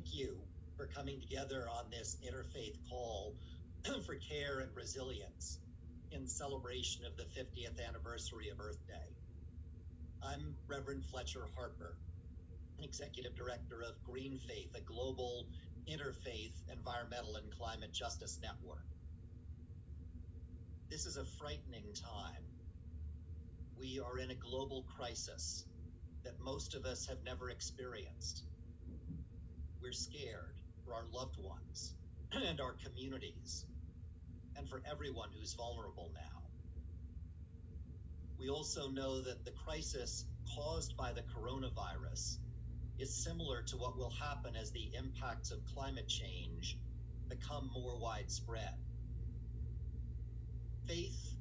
Thank you for coming together on this InterFaith call for care and resilience in celebration of the 50th anniversary of Earth Day. I'm Reverend Fletcher Harper, Executive Director of GreenFaith, a global interfaith environmental and climate justice network. This is a frightening time. We are in a global crisis that most of us have never experienced. We're scared for our loved ones and our communities and for everyone who's vulnerable now. We also know that the crisis caused by the coronavirus is similar to what will happen as the impacts of climate change become more widespread. Faith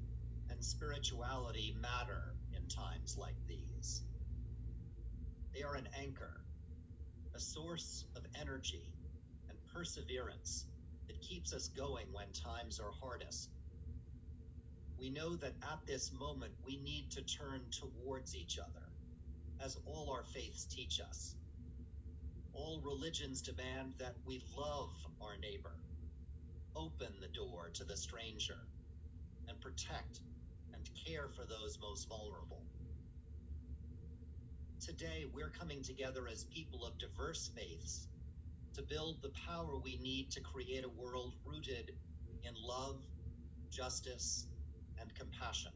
and spirituality matter in times like these. They are an anchor, a source of energy and perseverance that keeps us going when times are hardest. We know that at this moment we need to turn towards each other, as all our faiths teach us. All religions demand that we love our neighbor, open the door to the stranger, and protect and care for those most vulnerable. Today, we're coming together as people of diverse faiths to build the power we need to create a world rooted in love, justice, and compassion,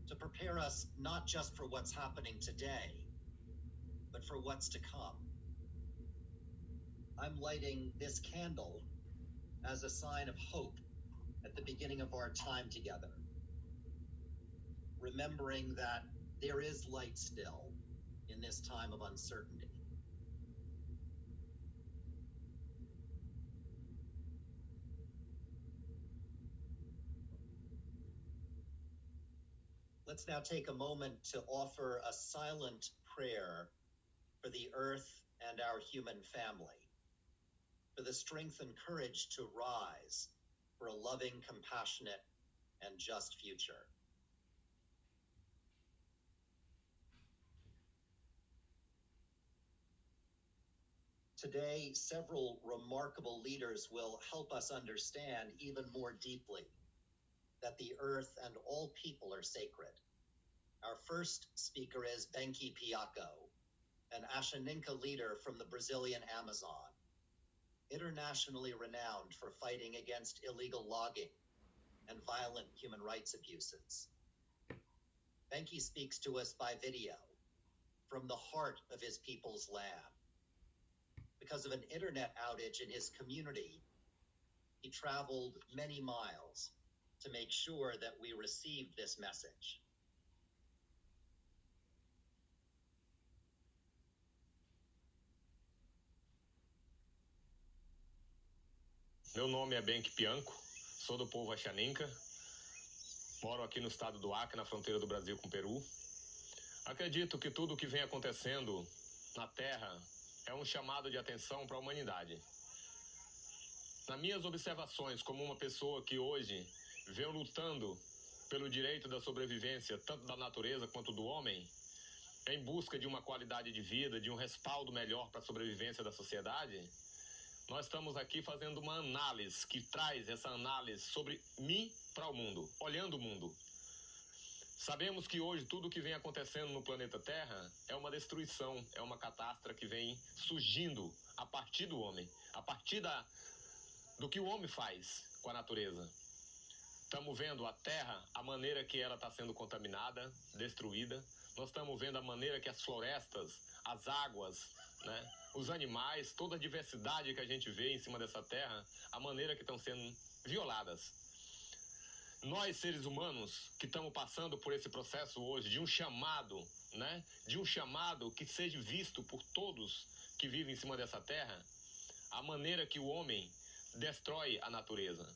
to prepare us not just for what's happening today, but for what's to come. I'm lighting this candle as a sign of hope at the beginning of our time together, remembering that there is light still in this time of uncertainty. Let's now take a moment to offer a silent prayer for the earth and our human family, for the strength and courage to rise for a loving, compassionate, and just future. Today, several remarkable leaders will help us understand even more deeply that the earth and all people are sacred. Our first speaker is Benki Piaco, an Ashaninka leader from the Brazilian Amazon, internationally renowned for fighting against illegal logging and violent human rights abuses. Benki speaks to us by video from the heart of his people's land. Because of an internet outage in his community, he traveled many miles to make sure that we received this message. Meu nome é Benki Pianco, sou do povo Ashaninka, moro aqui no estado do Acre, na fronteira do Brasil com o Peru. Acredito que tudo o que vem acontecendo na Terra é um chamado de atenção para a humanidade. Nas minhas observações, como uma pessoa que hoje vem lutando pelo direito da sobrevivência, tanto da natureza quanto do homem, em busca de uma qualidade de vida, de um respaldo melhor para a sobrevivência da sociedade, nós estamos aqui fazendo uma análise que traz essa análise sobre mim para o mundo, olhando o mundo. Sabemos que hoje tudo o que vem acontecendo no planeta Terra é uma destruição, é uma catástrofe que vem surgindo a partir do homem, a partir do que o homem faz com a natureza. Estamos vendo a Terra, a maneira que ela está sendo contaminada, destruída. Nós estamos vendo a maneira que as florestas, as águas, né, os animais, toda a diversidade que a gente vê em cima dessa Terra, a maneira que estão sendo violadas. Nós, seres humanos, que estamos passando por esse processo hoje de um chamado, né? De um chamado que seja visto por todos que vivem em cima dessa terra, a maneira que o homem destrói a natureza.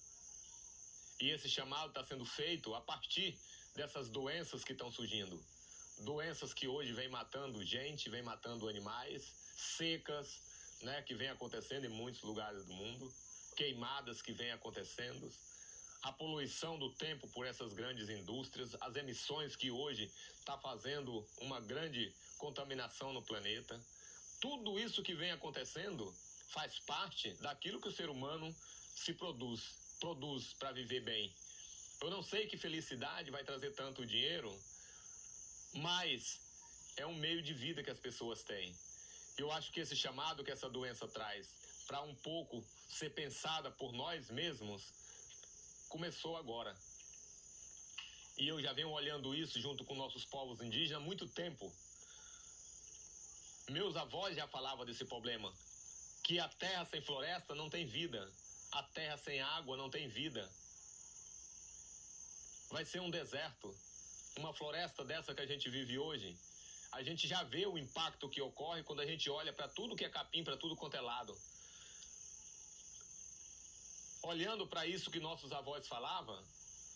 E esse chamado está sendo feito a partir dessas doenças que estão surgindo. Doenças que hoje vêm matando gente, vêm matando animais, secas, né? Que vêm acontecendo em muitos lugares do mundo, queimadas que vêm acontecendo, a poluição do tempo por essas grandes indústrias, as emissões que hoje está fazendo uma grande contaminação no planeta. Tudo isso que vem acontecendo faz parte daquilo que o ser humano se produz para viver bem. Eu não sei que felicidade vai trazer tanto dinheiro, mas é um meio de vida que as pessoas têm. Eu acho que esse chamado que essa doença traz para um pouco ser pensada por nós mesmos começou agora. E eu já venho olhando isso junto com nossos povos indígenas há muito tempo. Meus avós já falavam desse problema, que a terra sem floresta não tem vida, a terra sem água não tem vida. Vai ser um deserto. Uma floresta dessa que a gente vive hoje, a gente já vê o impacto que ocorre quando a gente olha para tudo que é capim, para tudo quanto é lado. Olhando para isso que nossos avós falavam,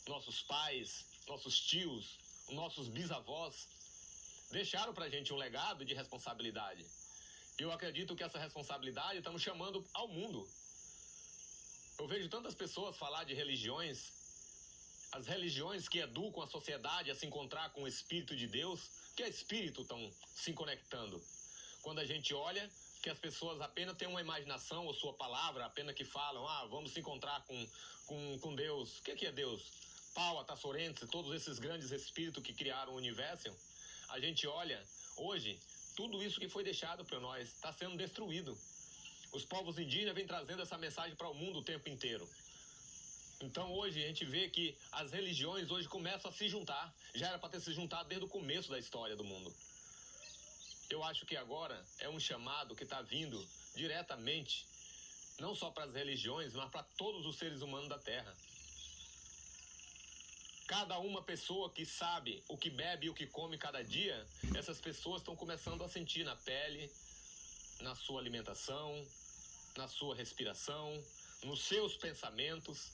nossos pais, nossos tios, nossos bisavós, deixaram para a gente um legado de responsabilidade. Eu acredito que essa responsabilidade estamos chamando ao mundo. Eu vejo tantas pessoas falar de religiões, as religiões que educam a sociedade a se encontrar com o Espírito de Deus, que espírito estão se conectando. Quando a gente olha que as pessoas apenas têm uma imaginação ou sua palavra, apenas que falam, vamos se encontrar com Deus. O que é Deus? Paua, Tassorense, todos esses grandes espíritos que criaram o universo. A gente olha, hoje, tudo isso que foi deixado para nós está sendo destruído. Os povos indígenas vêm trazendo essa mensagem para o mundo o tempo inteiro. Então hoje a gente vê que as religiões hoje começam a se juntar. Já era para ter se juntado desde o começo da história do mundo. Eu acho que agora é um chamado que está vindo diretamente, não só para as religiões, mas para todos os seres humanos da Terra. Cada uma pessoa que sabe o que bebe e o que come cada dia, essas pessoas estão começando a sentir na pele, na sua alimentação, na sua respiração, nos seus pensamentos.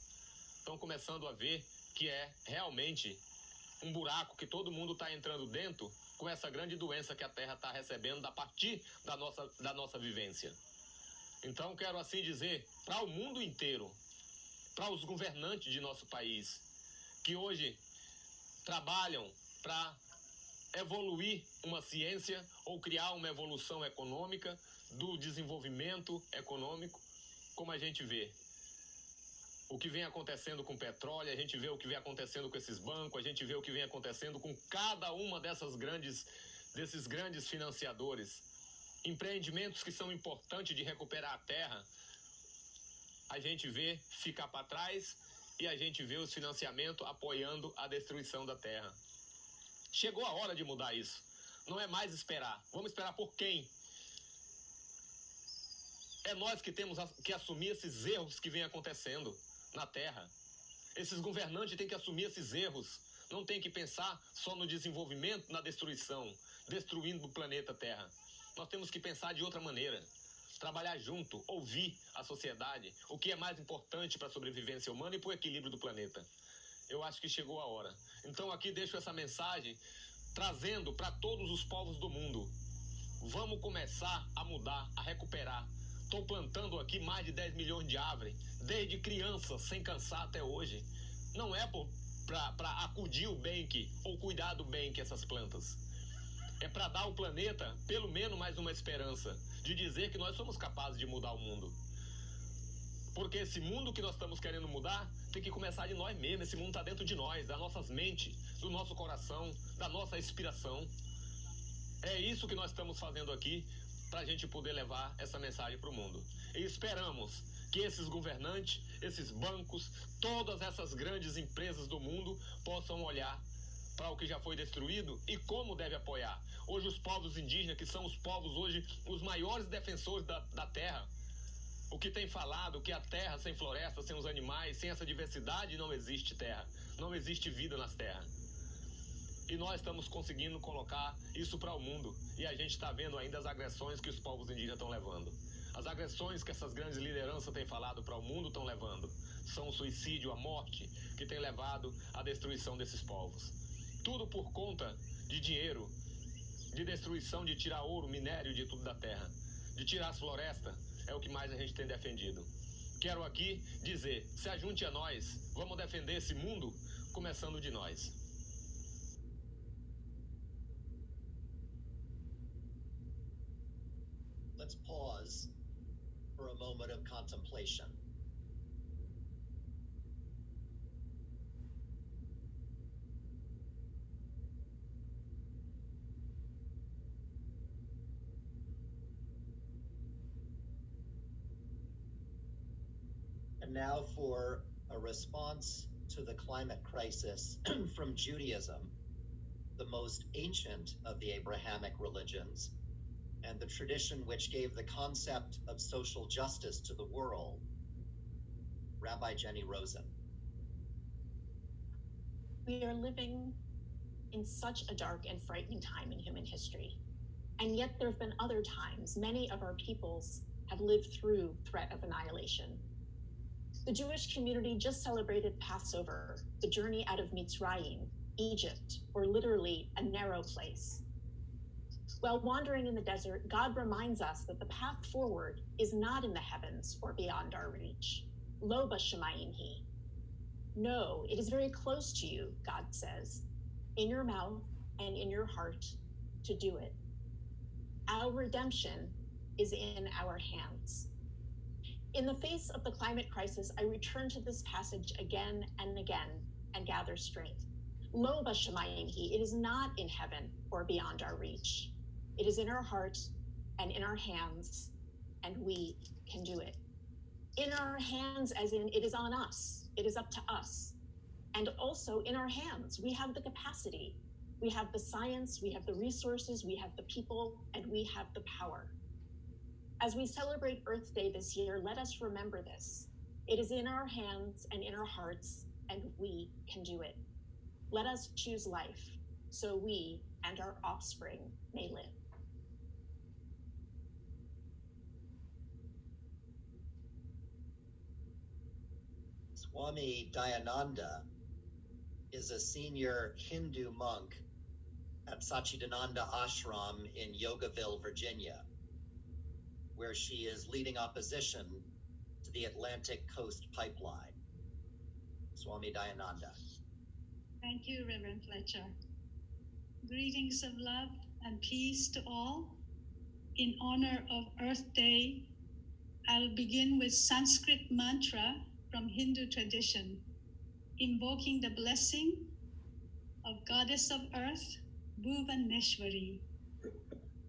Estão começando a ver que é realmente um buraco que todo mundo está entrando dentro com essa grande doença que a Terra está recebendo a partir da nossa vivência. Então quero assim dizer para o mundo inteiro, para os governantes de nosso país, que hoje trabalham para evoluir uma ciência ou criar uma evolução econômica do desenvolvimento econômico, como a gente vê. O que vem acontecendo com o petróleo, a gente vê o que vem acontecendo com esses bancos, a gente vê o que vem acontecendo com cada uma desses grandes financiadores. Empreendimentos que são importantes de recuperar a terra, a gente vê ficar para trás e a gente vê os financiamentos apoiando a destruição da terra. Chegou a hora de mudar isso. Não é mais esperar. Vamos esperar por quem? É nós que temos que assumir esses erros que vem acontecendo na Terra. Esses governantes têm que assumir esses erros. Não tem que pensar só no desenvolvimento, na destruição, destruindo o planeta Terra. Nós temos que pensar de outra maneira. Trabalhar junto, ouvir a sociedade, o que é mais importante para a sobrevivência humana e para o equilíbrio do planeta. Eu acho que chegou a hora. Então aqui deixo essa mensagem trazendo para todos os povos do mundo. Vamos começar a mudar, a recuperar. Estou plantando aqui mais de 10 milhões de árvores, desde criança, sem cansar até hoje. Não é para acudir o bem ou cuidar do bem que essas plantas. É para dar ao planeta, pelo menos, mais uma esperança de dizer que nós somos capazes de mudar o mundo. Porque esse mundo que nós estamos querendo mudar tem que começar de nós mesmos. Esse mundo está dentro de nós, das nossas mentes, do nosso coração, da nossa inspiração. É isso que nós estamos fazendo aqui para a gente poder levar essa mensagem para o mundo. E esperamos que esses governantes, esses bancos, todas essas grandes empresas do mundo possam olhar para o que já foi destruído e como deve apoiar. Hoje os povos indígenas, que são os povos hoje os maiores defensores da terra, o que tem falado que a terra sem floresta, sem os animais, sem essa diversidade não existe terra, não existe vida nas terras. E nós estamos conseguindo colocar isso para o mundo. E a gente está vendo ainda as agressões que os povos indígenas estão levando. As agressões que essas grandes lideranças têm falado para o mundo estão levando. São o suicídio, a morte, que tem levado à destruição desses povos. Tudo por conta de dinheiro, de destruição, de tirar ouro, minério, de tudo da terra. De tirar as florestas, é o que mais a gente tem defendido. Quero aqui dizer, se ajunte a nós, vamos defender esse mundo, começando de nós. Let's pause for a moment of contemplation. And now for a response to the climate crisis from Judaism, the most ancient of the Abrahamic religions, and the tradition which gave the concept of social justice to the world, Rabbi Jenny Rosen. We are living in such a dark and frightening time in human history. And yet there have been other times many of our peoples have lived through threat of annihilation. The Jewish community just celebrated Passover, the journey out of Mitzrayim, Egypt, or literally a narrow place. While wandering in the desert, God reminds us that the path forward is not in the heavens or beyond our reach. Lo b'shamayim hi. No, it is very close to you, God says, in your mouth and in your heart to do it. Our redemption is in our hands. In the face of the climate crisis, I return to this passage again and again and gather strength. Lo b'shamayim hi, it is not in heaven or beyond our reach. It is in our heart and in our hands, and we can do it. In our hands, as in it is on us, it is up to us. And also in our hands, we have the capacity, we have the science, we have the resources, we have the people, and we have the power. As we celebrate Earth Day this year, let us remember this. It is in our hands and in our hearts, and we can do it. Let us choose life so we and our offspring may live. Swami Dayananda is a senior Hindu monk at Satchidananda Ashram in Yogaville, Virginia, where she is leading opposition to the Atlantic Coast Pipeline. Swami Dayananda. Thank you, Reverend Fletcher. Greetings of love and peace to all. In honor of Earth Day, I'll begin with Sanskrit mantra from Hindu tradition, invoking the blessing of Goddess of Earth, Bhuvaneshwari.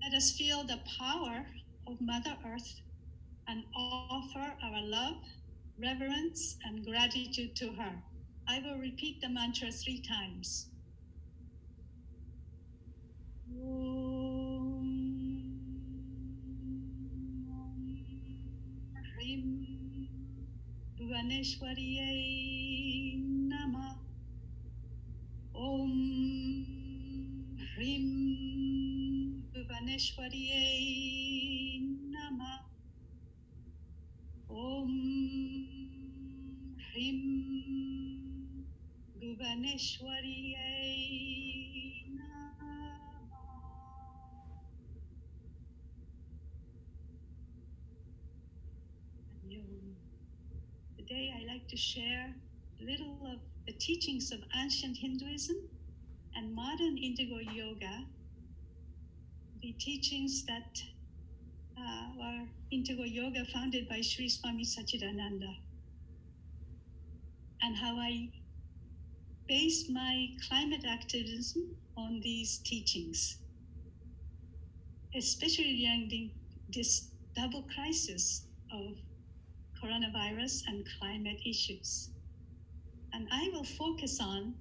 Let us feel the power of Mother Earth and offer our love, reverence, and gratitude to her. I will repeat the mantra 3 times. Om Hrim Bhuvaneshwariye Nama. Om Hrim Bhuvaneshwariye Nama. Om Hrim Bhuvaneshwariye Nama. Today I like to share a little of the teachings of ancient Hinduism and modern Indigo Yoga, the teachings that were Indigo Yoga founded by Sri Swami Satchidananda, and how I base my climate activism on these teachings, especially during this double crisis of coronavirus and climate issues. And I will focus on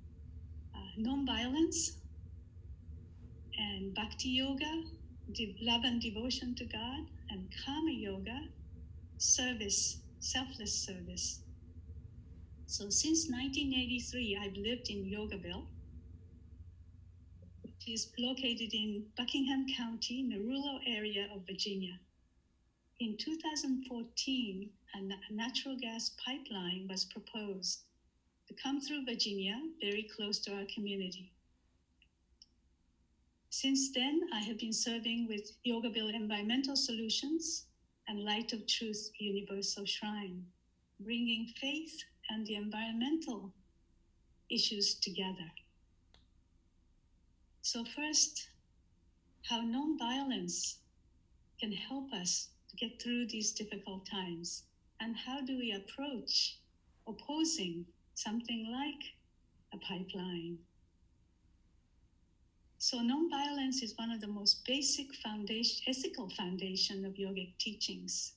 non-violence and bhakti yoga, love and devotion to God, and karma yoga, service, selfless service. So since 1983, I've lived in Yogaville, which is located in Buckingham County, in the rural area of Virginia. In 2014, a natural gas pipeline was proposed to come through Virginia, very close to our community. Since then, I have been serving with Yogaville Environmental Solutions and Light of Truth Universal Shrine, bringing faith and the environmental issues together. So first, how nonviolence can help us to get through these difficult times? And how do we approach opposing something like a pipeline? So nonviolence is one of the most basic ethical foundation of yogic teachings.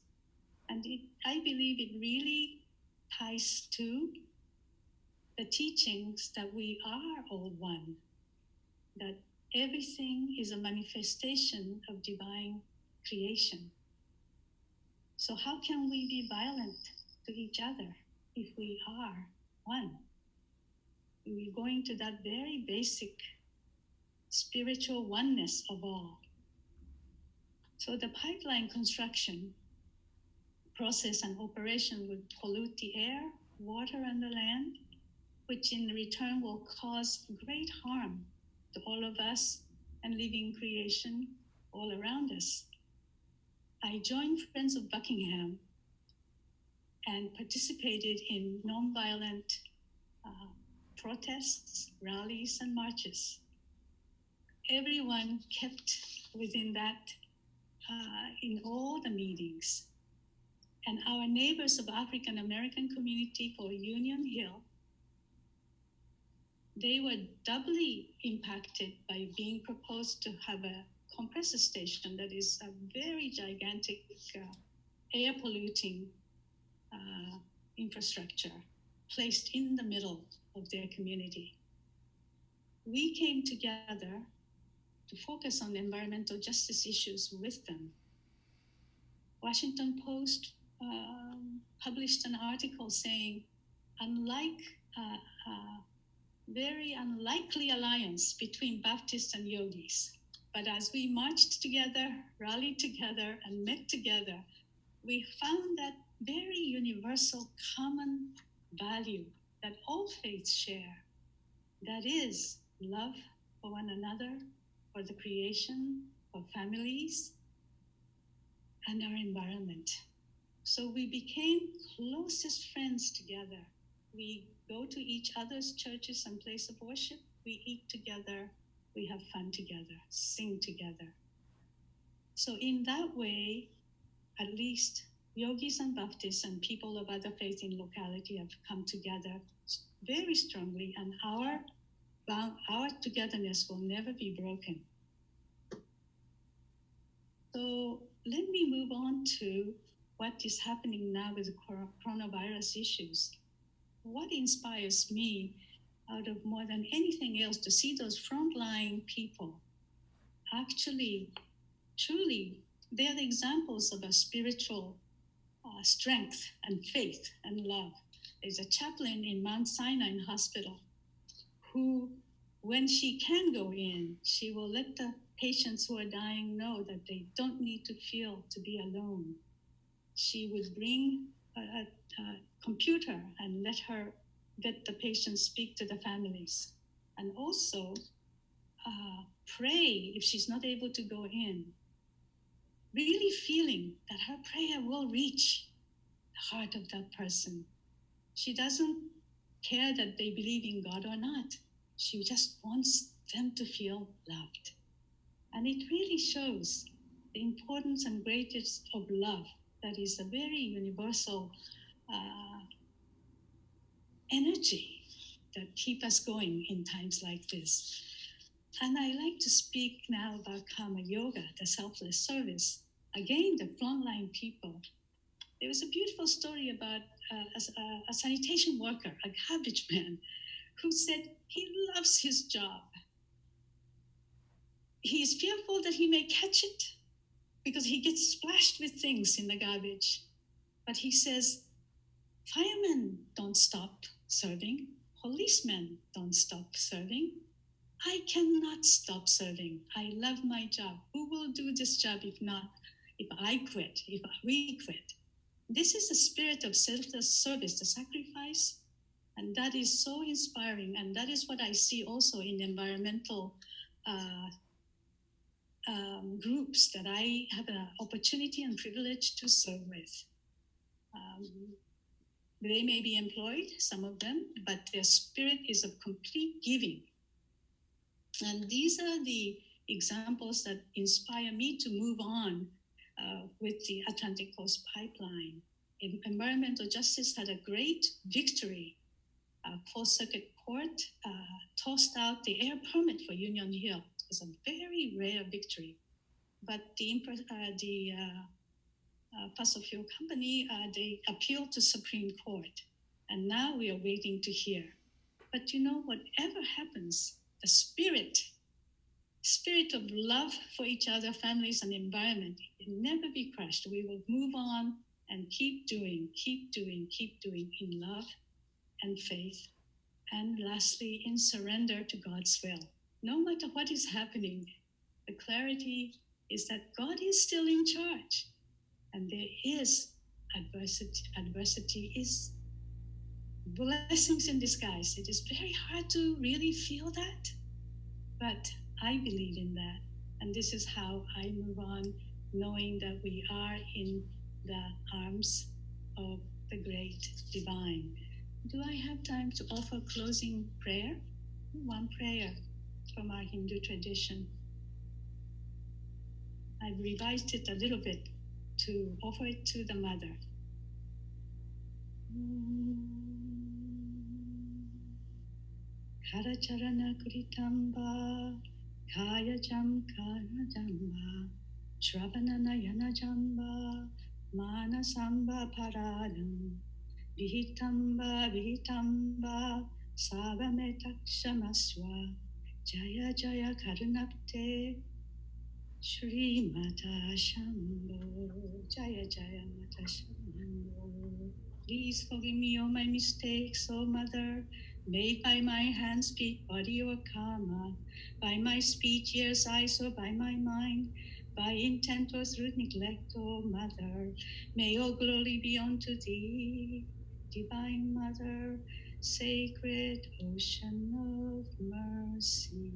And I believe it really ties to the teachings that we are all one, that everything is a manifestation of divine creation. So how can we be violent to each other if we are one? We're going to that very basic spiritual oneness of all. So the pipeline construction process and operation would pollute the air, water, and the land, which in return will cause great harm to all of us and living creation all around us. I joined Friends of Buckingham and participated in nonviolent protests, rallies, and marches. Everyone kept within that in all the meetings. And our neighbors of African American community for Union Hill, they were doubly impacted by being proposed to have a compressor station that is a very gigantic air polluting infrastructure placed in the middle of their community. We came together to focus on environmental justice issues with them. Washington Post published an article saying, unlike very unlikely alliance between Baptists and yogis, but as we marched together, rallied together, and met together, we found that very universal common value that all faiths share, that is love for one another, for the creation, for families, and our environment. So we became closest friends together. We go to each other's churches and place of worship. We eat together. We have fun together, sing together. So in that way, at least yogis and Baptists and people of other faiths in locality have come together very strongly, and our togetherness will never be broken. So let me move on to what is happening now with the coronavirus issues. What inspires me out of more than anything else to see those frontline people actually, truly, they are the examples of a spiritual strength and faith and love. There's a chaplain in Mount Sinai Hospital who, when she can go in, she will let the patients who are dying know that they don't need to feel to be alone. She would bring a computer and let the patients speak to the families, and also pray if she's not able to go in, really feeling that her prayer will reach the heart of that person. She doesn't care that they believe in God or not. She just wants them to feel loved. And it really shows the importance and greatness of love that is a very universal energy that keep us going in times like this. And I like to speak now about Karma Yoga, the selfless service. Again, the frontline people. There was a beautiful story about a sanitation worker, a garbage man, who said he loves his job. He is fearful that he may catch it because he gets splashed with things in the garbage. But he says, firemen don't stop serving. Policemen don't stop serving. I cannot stop serving. I love my job. Who will do this job if I quit, if we quit? This is the spirit of selfless service, the sacrifice. And that is so inspiring. And that is what I see also in environmental groups that I have an opportunity and privilege to serve with. They may be employed, some of them, but their spirit is of complete giving. And these are the examples that inspire me to move on with the Atlantic Coast Pipeline. Environmental justice had a great victory. Fourth Circuit Court tossed out the air permit for Union Hill. It was a very rare victory. But the fossil fuel company, they appealed to Supreme Court. And now we are waiting to hear. But you know, whatever happens, the spirit of love for each other, families, and environment, it will never be crushed. We will move on and keep doing in love and faith. And lastly, in surrender to God's will. No matter what is happening, the clarity is that God is still in charge. And there is adversity. Adversity is blessings in disguise. It is very hard to really feel that, but I believe in that. And this is how I move on, knowing that we are in the arms of the great divine. Do I have time to offer closing prayer? One prayer from our Hindu tradition. I've revised it a little bit to offer it to the mother. Karacharana Kuritamba, Kaya Jam Kana Jamba, Shravanana Yana Jamba, Mana Samba Paradam, Vihitamba, Savametakshamaswa, Jaya Jaya Karunapte, Shri Mata Shambho, Jaya Jaya Mata Shambho. Please forgive me all my mistakes, O Mother, made by my hands, feet, body, or karma, by my speech, ears, eyes, or by my mind, by intent or through neglect, O Mother. May all glory be unto thee, Divine Mother, sacred ocean of mercy.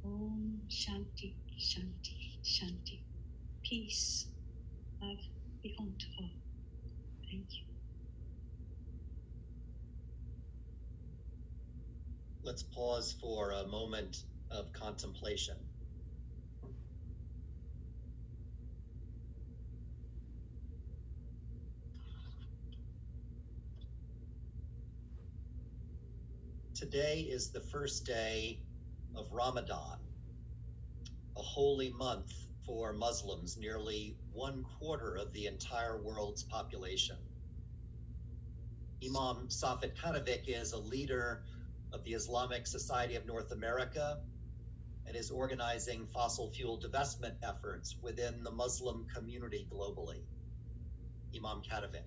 Om Shanti, Shanti, Shanti. Peace, love be unto all. Thank you. Let's pause for a moment of contemplation. Today is the first day of Ramadan, a holy month for Muslims, nearly 1/4 of the entire world's population. Imam Safet Karavic is a leader of the Islamic Society of North America and is organizing fossil fuel divestment efforts within the Muslim community globally. Imam Karavic.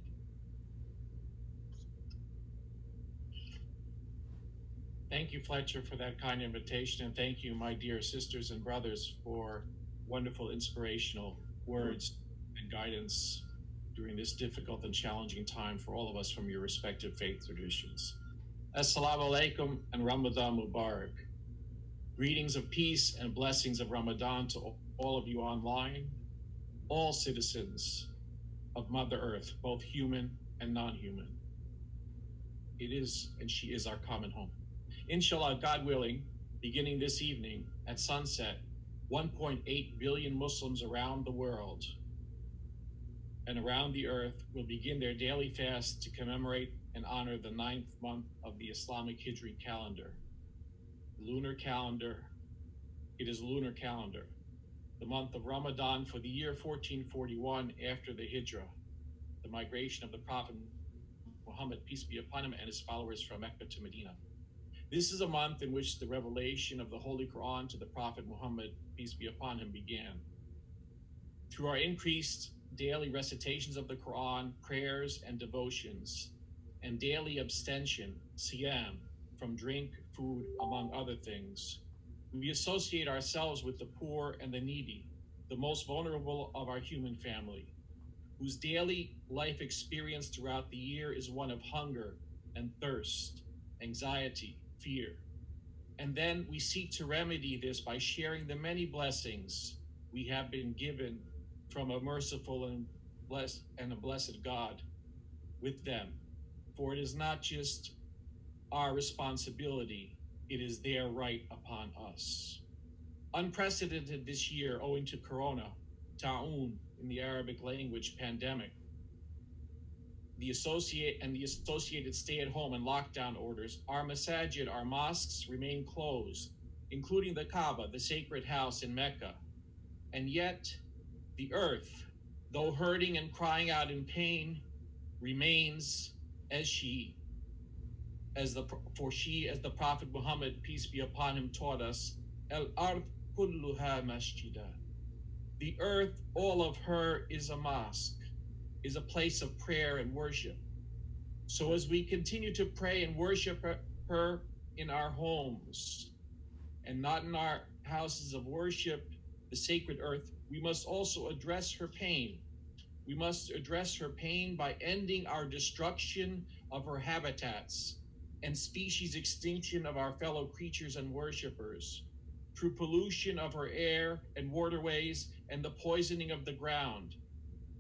Thank you, Fletcher, for that kind invitation, and thank you, my dear sisters and brothers, for wonderful, inspirational words and guidance during this difficult and challenging time for all of us from your respective faith traditions. Assalamu alaikum and Ramadan Mubarak. Greetings of peace and blessings of Ramadan to all of you online, all citizens of Mother Earth, both human and non-human. It is, and she is, our common home. Inshallah, God willing, beginning this evening at sunset, 1.8 billion Muslims around the world and around the earth will begin their daily fast to commemorate and honor the 9th month of the Islamic Hijri calendar. Lunar calendar. It is lunar calendar. The month of Ramadan for the year 1441 after the Hijrah, the migration of the Prophet Muhammad, peace be upon him, and his followers from Mecca to Medina. This is a month in which the revelation of the Holy Quran to the Prophet Muhammad, peace be upon him, began. Through our increased daily recitations of the Quran, prayers and devotions, and daily abstention, siyam, from drink, food, among other things, we associate ourselves with the poor and the needy, the most vulnerable of our human family, whose daily life experience throughout the year is one of hunger and thirst, anxiety, fear. And then we seek to remedy this by sharing the many blessings we have been given from a merciful and a blessed God with them. For it is not just our responsibility, it is their right upon us. unprecedented this year owing to Corona, ta'un in the Arabic language pandemic, the associated stay-at-home and lockdown orders, our masajid, our mosques remain closed, including the Kaaba, the sacred house in Mecca. And yet, the earth, though hurting and crying out in pain, remains as the Prophet Muhammad, peace be upon him, taught us, al-ard kulluha masjida. The earth, all of her, is a mosque, is a place of prayer and worship. So as we continue to pray and worship her in our homes and not in our houses of worship, the sacred earth, we must also address her pain. We must address her pain by ending our destruction of her habitats and species extinction of our fellow creatures and worshipers, through pollution of her air and waterways and the poisoning of the ground,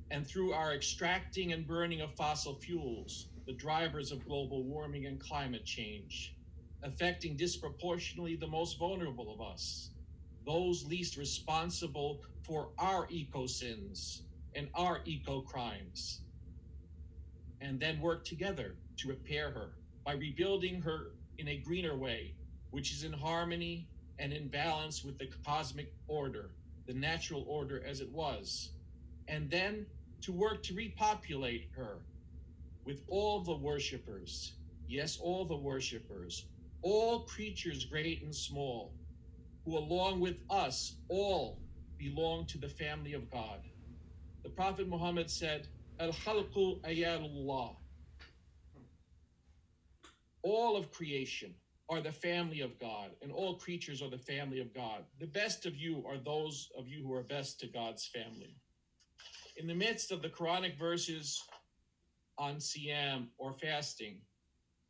and through our extracting and burning of fossil fuels, the drivers of global warming and climate change, affecting disproportionately the most vulnerable of us, those least responsible for our eco-sins and our eco-crimes, and then work together to repair her by rebuilding her in a greener way, which is in harmony and in balance with the cosmic order, the natural order as it was, and then to work to repopulate her with all the worshipers, yes, all the worshipers, all creatures great and small, who along with us all belong to the family of God. The Prophet Muhammad said, Al-Khalqu Ayalullah. All of creation are the family of God, and all creatures are the family of God. The best of you are those of you who are best to God's family. In the midst of the Quranic verses on Siyam or fasting,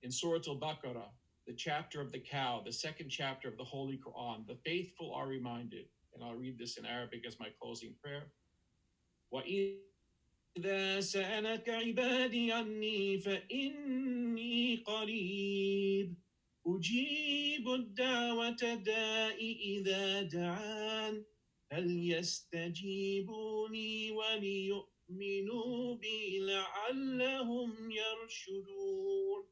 in Surah Al-Baqarah, the chapter of the cow, the second chapter of the Holy Quran, the faithful are reminded, and I'll read this in Arabic as my closing prayer. وَإِذَا سَأَلَكَ عِبَادِي عَنِّي فَإِنِّي قَرِيبٌ أُجِيبُ الدَّعْوَةَ دَاءِ إِذَا دَعَانِ فَلْيَسْتَجِيبُوا لِي وَلِيُؤْمِنُوا بِي لَعَلَّهُمْ يَرْشُدُونَ.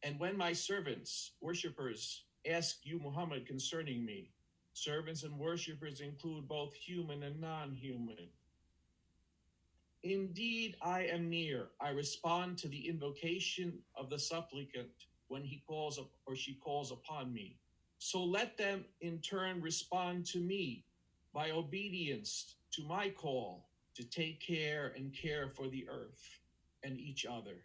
And when my servants, worshipers, ask you, Muhammad, concerning me, servants and worshipers include both human and non-human. Indeed, I am near. I respond to the invocation of the supplicant when he calls up or she calls upon me. So let them in turn respond to me by obedience to my call to take care and care for the earth and each other,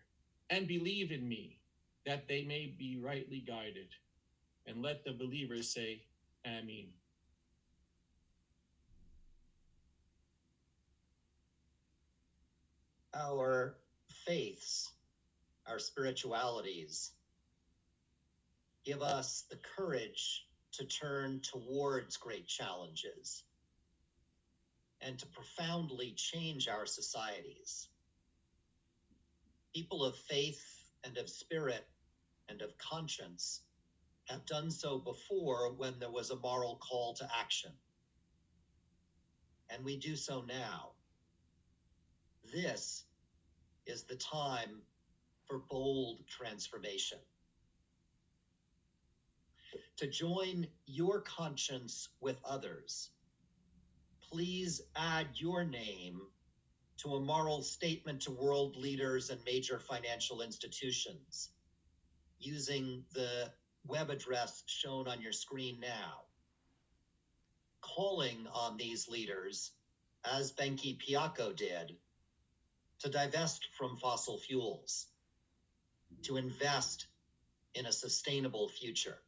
and believe in me that they may be rightly guided. And let the believers say, Ameen. Our faiths, our spiritualities, give us the courage to turn towards great challenges and to profoundly change our societies. People of faith and of spirit and of conscience have done so before when there was a moral call to action. And we do so now. This is the time for bold transformation. To join your conscience with others, please add your name to a moral statement to world leaders and major financial institutions using the web address shown on your screen now, calling on these leaders, as Benki Piako did, to divest from fossil fuels, to invest in a sustainable future.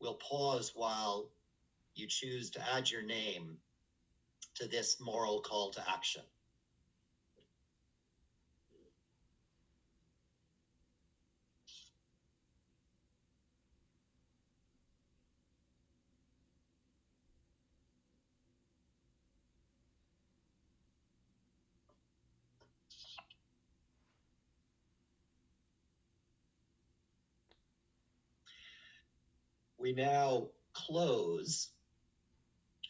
We'll pause while you choose to add your name to this moral call to action. We now close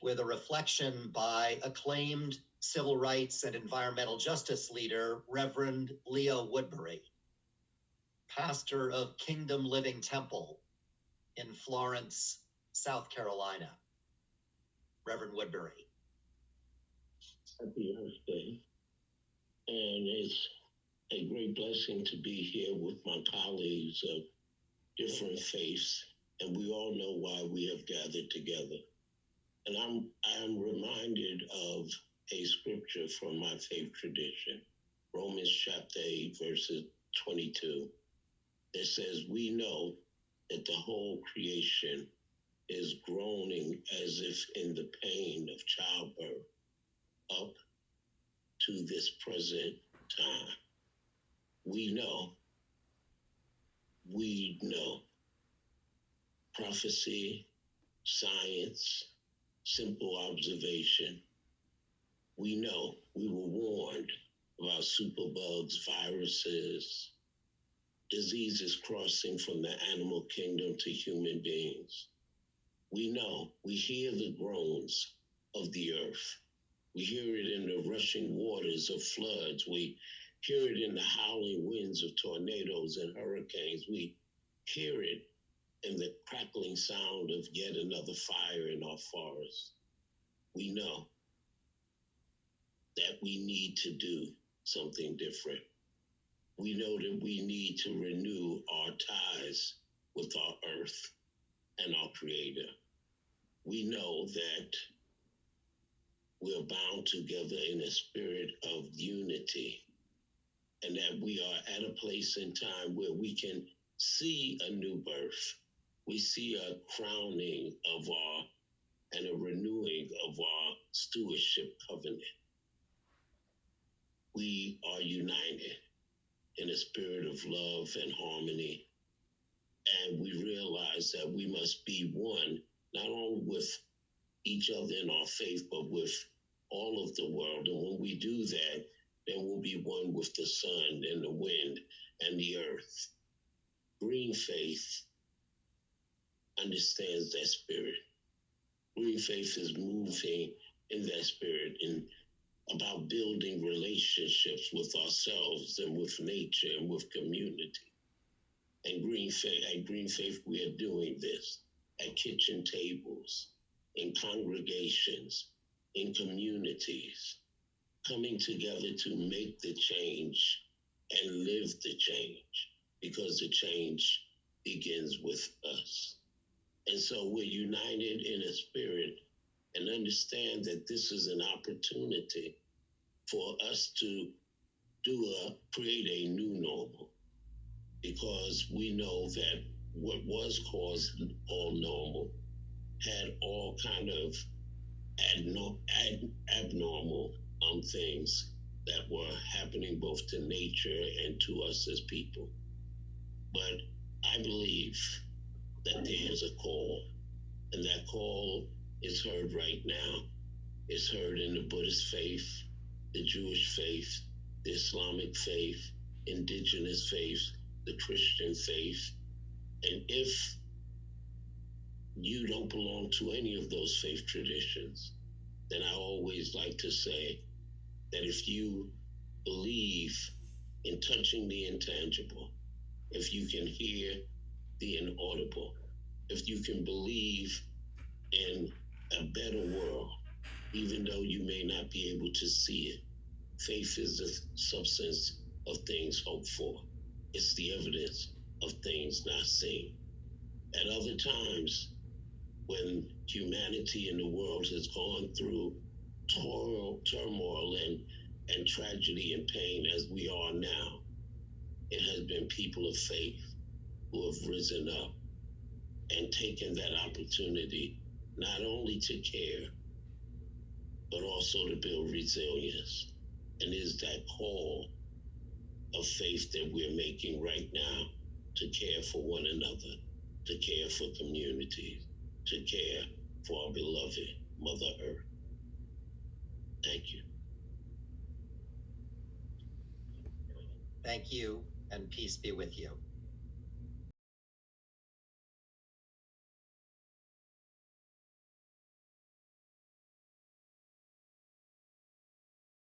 with a reflection by acclaimed civil rights and environmental justice leader, Reverend Leo Woodbury, pastor of Kingdom Living Temple in Florence, South Carolina. Reverend Woodbury. Happy Earth Day. And it's a great blessing to be here with my colleagues of different faiths. And we all know why we have gathered together. And I'm reminded of a scripture from my faith tradition, Romans chapter 8, verses 22, that says, we know that the whole creation is groaning as if in the pain of childbirth up to this present time. We know. Prophecy, science, simple observation. We know, we were warned about superbugs, viruses, diseases crossing from the animal kingdom to human beings. We know, we hear the groans of the earth. We hear it in the rushing waters of floods. We hear it in the howling winds of tornadoes and hurricanes. We hear it in the crackling sound of yet another fire in our forests. We know that we need to do something different. We know that we need to renew our ties with our earth and our Creator. We know that we're bound together in a spirit of unity, and that we are at a place in time where we can see a new birth. We see a crowning of and a renewing of our stewardship covenant. We are united in a spirit of love and harmony, and we realize that we must be one, not only with each other in our faith, but with all of the world. And when we do that, then we'll be one with the sun and the wind and the earth. GreenFaith understands that spirit. GreenFaith is moving in that spirit and about building relationships with ourselves and with nature and with community. And at GreenFaith, we are doing this at kitchen tables, in congregations, in communities, coming together to make the change and live the change, because the change begins with us. And so we're united in a spirit and understand that this is an opportunity for us to create a new normal, because we know that what was caused all normal had all kind of abnormal things that were happening both to nature and to us as people. But I believe that there's a call, and that call is heard right now. It's heard in the Buddhist faith, the Jewish faith, the Islamic faith, indigenous faith, the Christian faith. And if you don't belong to any of those faith traditions, then I always like to say that if you believe in touching the intangible, if you can hear the inaudible, if you can believe in a better world, even though you may not be able to see it, faith is the substance of things hoped for. It's the evidence of things not seen. At other times, when humanity in the world has gone through turmoil and tragedy and pain as we are now, it has been people of faith who have risen up and taken that opportunity not only to care, but also to build resilience. And is that call of faith that we're making right now to care for one another, to care for communities, to care for our beloved Mother Earth. Thank you. Thank you, and peace be with you.